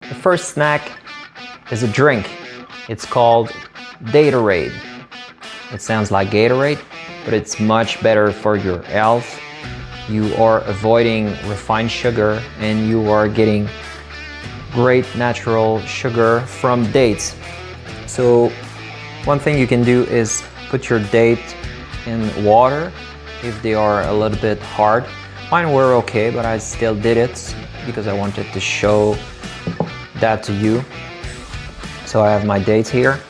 The first snack is a drink. It's called Datorade. It sounds like Gatorade, but it's much better for your health. You are avoiding refined sugar and you are getting great natural sugar from dates. So one thing you can do is put your date in water if they are a little bit hard. Mine were okay, but I still did it because I wanted to show that to you. So I have my dates here,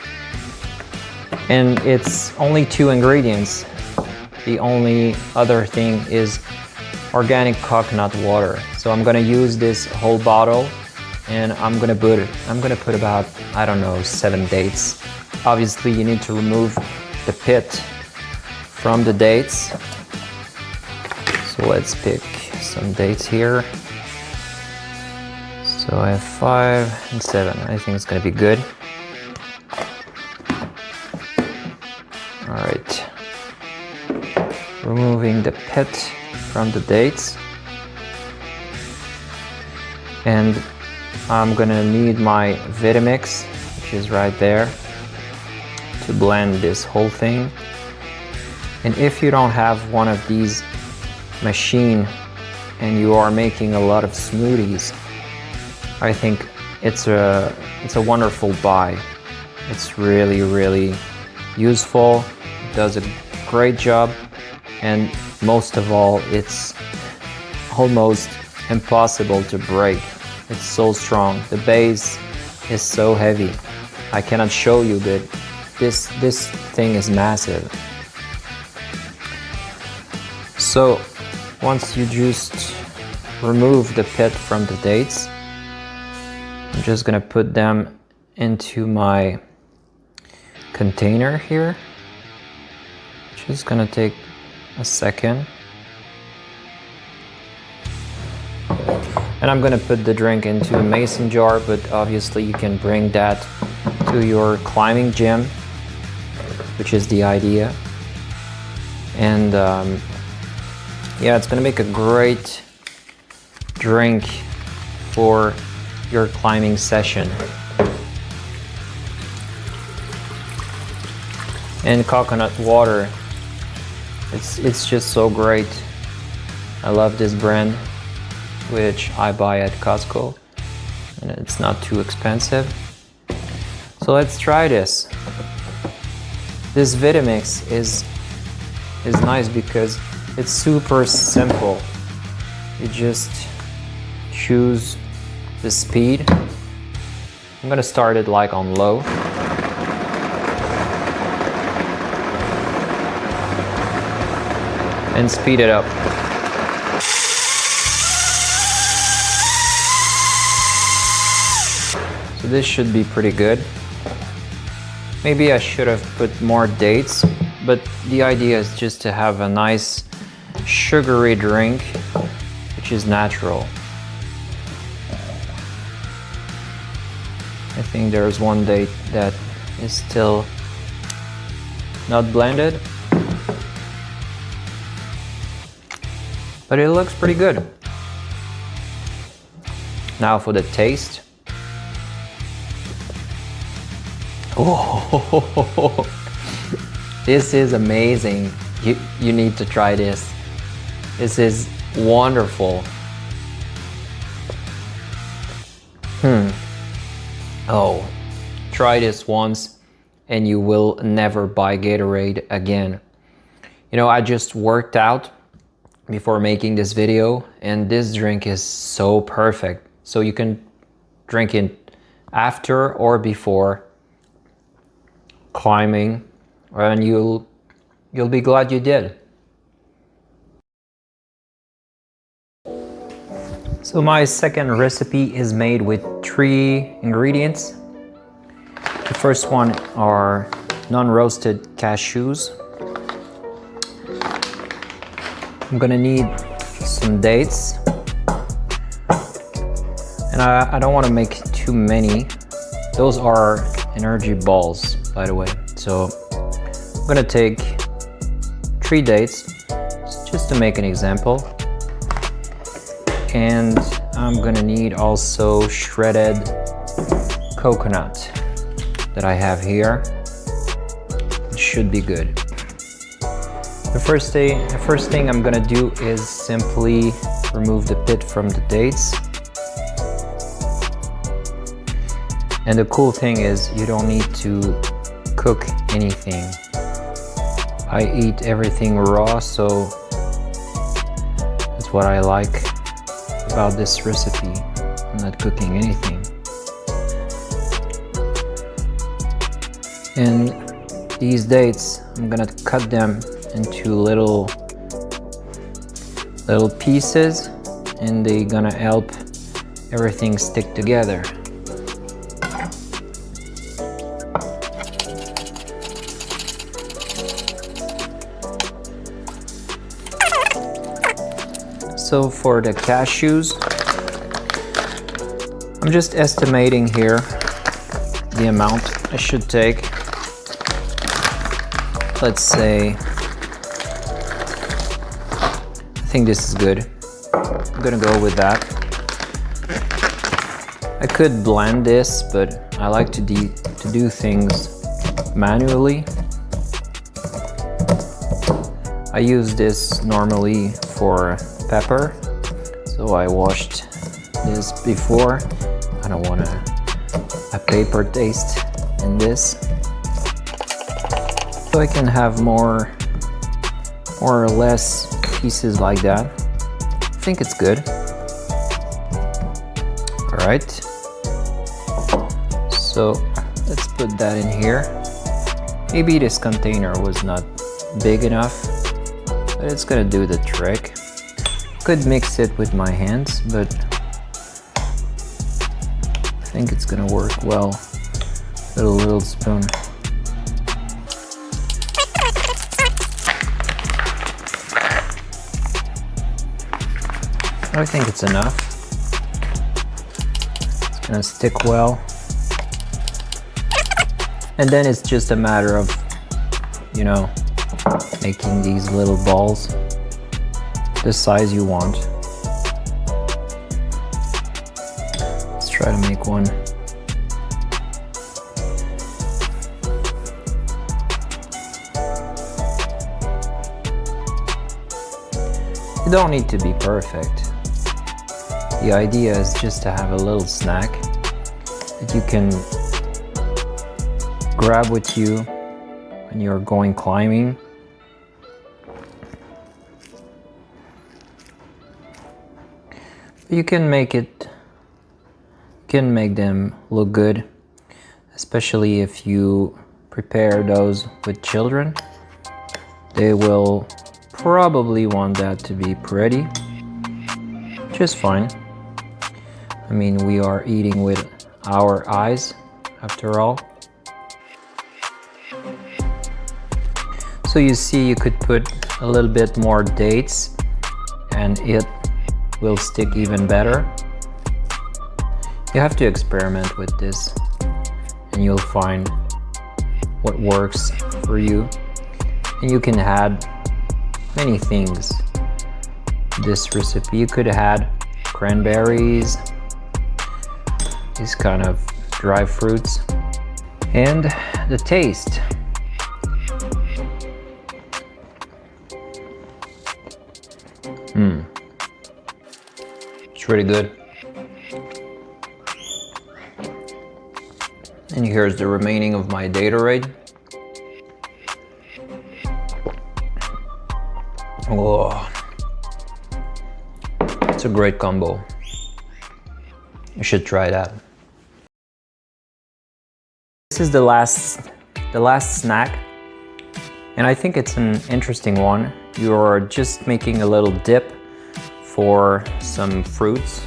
and it's only 2 ingredients. The only other thing is organic coconut water. So I'm gonna use this whole bottle, and I'm gonna put about, I don't know, 7 dates. Obviously you need to remove the pit from the dates. So let's pick some dates here. So I have 5 and 7. I think it's gonna be good. All right. Removing the pit from the dates. And I'm gonna need my Vitamix, which is right there, to blend this whole thing. And if you don't have one of these machine and you are making a lot of smoothies, I think it's a wonderful buy. It's really useful. It does a great job, and most of all, it's almost impossible to break. It's so strong. The base is so heavy. I cannot show you, but this thing is massive. So once you just remove the pit from the dates, I'm just gonna put them into my container here. Just gonna take a second. And I'm gonna put the drink into a mason jar, but obviously you can bring that to your climbing gym, which is the idea. And yeah, it's gonna make a great drink for your climbing session. And coconut water, it's just so great. I love this brand, which I buy at Costco, and it's not too expensive. So let's try this. This Vitamix is nice because it's super simple. You just choose the speed. I'm gonna start it like on low. And speed it up. So this should be pretty good. Maybe I should have put more dates, but the idea is just to have a nice sugary drink, which is natural. I think there's one date that is still not blended, but it looks pretty good. Now for the taste. Oh, this is amazing. You need to try this. This is wonderful. Oh, try this once and you will never buy Gatorade again. You know, I just worked out before making this video, and this drink is so perfect. So you can drink it after or before climbing, and you'll be glad you did. So my second recipe is made with 3 ingredients. The first one are non-roasted cashews. I'm gonna need some dates, and I don't want to make too many. Those are energy balls, by the way. So I'm gonna take 3 dates just to make an example, and I'm gonna need also shredded coconut that I have here. It should be good. The first thing I'm gonna do is simply remove the pit from the dates. And the cool thing is you don't need to cook anything. I eat everything raw, so that's what I like about this recipe. I'm not cooking anything. And these dates, I'm gonna cut them into little pieces, and they're gonna help everything stick together. So for the cashews, I'm just estimating here the amount I should take. Let's say, I think this is good. I'm gonna go with that. I could blend this, but I like to do things manually. I use this normally for pepper, so I washed this before. I don't want a paper taste in this, so I can have more or less pieces like that. I think it's good. All right, so let's put that in here. Maybe this container was not big enough, but it's gonna do the trick. Could mix it with my hands, but I think it's gonna work well with a little spoon. I think it's enough. It's gonna stick well. And then it's just a matter of, you know, making these little balls the size you want. Let's try to make one. You don't need to be perfect. The idea is just to have a little snack that you can grab with you when you're going climbing. You can make them look good, especially if you prepare those with children. They will probably want that to be pretty, just fine. I mean, we are eating with our eyes after all. So you see, you could put a little bit more dates and it will stick even better. You have to experiment with this and you'll find what works for you. And you can add many things to this recipe. You could add cranberries, these kind of dry fruits, and the taste. It's really good. And here's the remaining of my Datorade. Oh, it's a great combo. You should try that. This is the last snack, and I think it's an interesting one. You're just making a little dip for some fruits.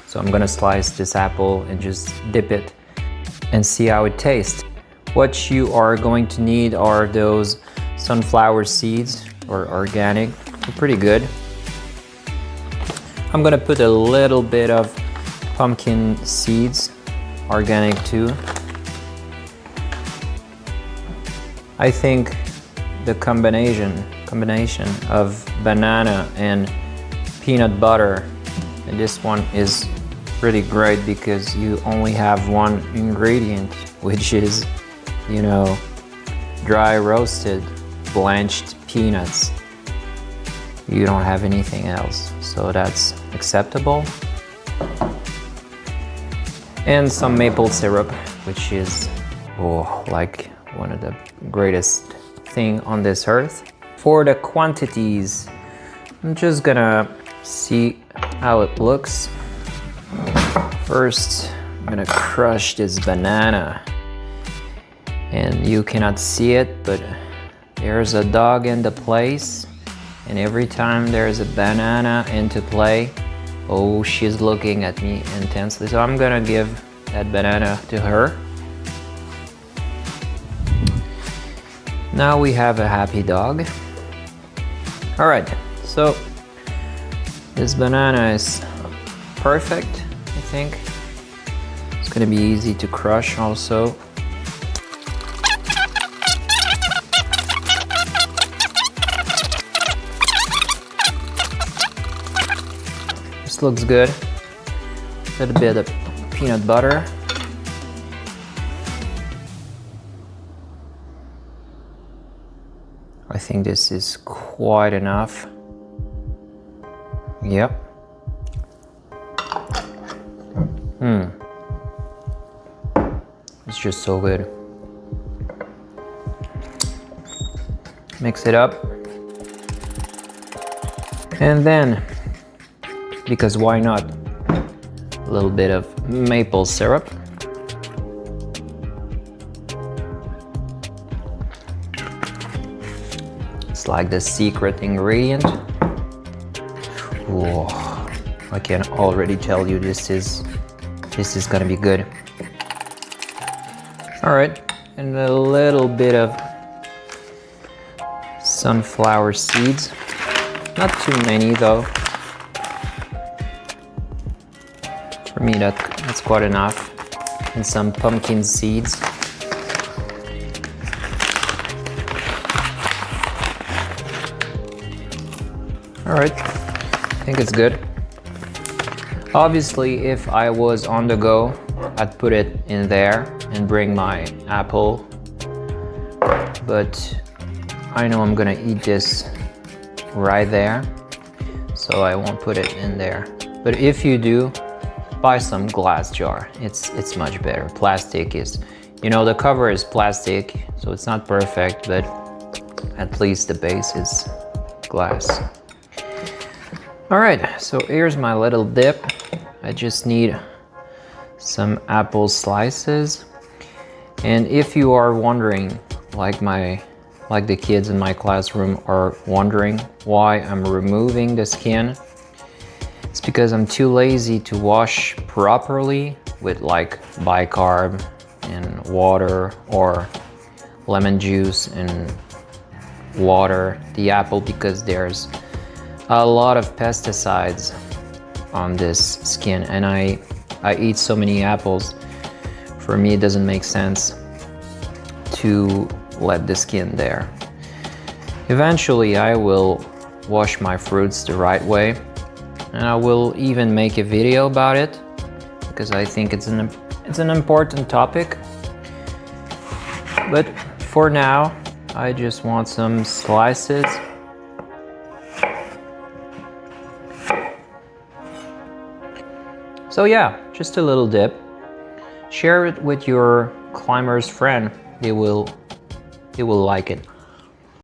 So I'm gonna slice this apple and just dip it and see how it tastes. What you are going to need are those sunflower seeds, or organic. They're pretty good. I'm gonna put a little bit of pumpkin seeds, organic too. I think the combination of banana and peanut butter And this one is pretty great because you only have one ingredient, which is, you know, dry roasted blanched peanuts. You don't have anything else, so that's acceptable. And some maple syrup, which is like one of the greatest thing on this earth. For the quantities, I'm just gonna see how it looks. First, I'm gonna crush this banana. And you cannot see it, but there's a dog in the place. And every time there's a banana into play, oh, she's looking at me intensely. So I'm gonna give that banana to her. Now we have a happy dog. All right, so this banana is perfect, I think. It's gonna be easy to crush also. This looks good. A little bit of peanut butter. I think this is quite enough. Yep. It's just so good. Mix it up. And then, because why not, a little bit of maple syrup. It's like the secret ingredient. Whoa, I can already tell you this is gonna be good. All right, and a little bit of sunflower seeds. Not too many though. For me, that's quite enough. And some pumpkin seeds. All right, I think it's good. Obviously, if I was on the go, I'd put it in there and bring my apple. But I know I'm gonna eat this right there, so I won't put it in there. But if you do, buy some glass jar. It's much better. Plastic is, you know, the cover is plastic, so it's not perfect, but at least the base is glass. All right, so here's my little dip. I just need some apple slices. And if you are wondering, like the kids in my classroom are wondering why I'm removing the skin, it's because I'm too lazy to wash properly with like bicarb and water or lemon juice and water the apple, because there's a lot of pesticides on this skin, and I eat so many apples. For me, it doesn't make sense to let the skin there. Eventually, I will wash my fruits the right way, and I will even make a video about it because I think it's an important topic. But for now, I just want some slices. So yeah, just a little dip. Share it with your climbers friend. They will like it.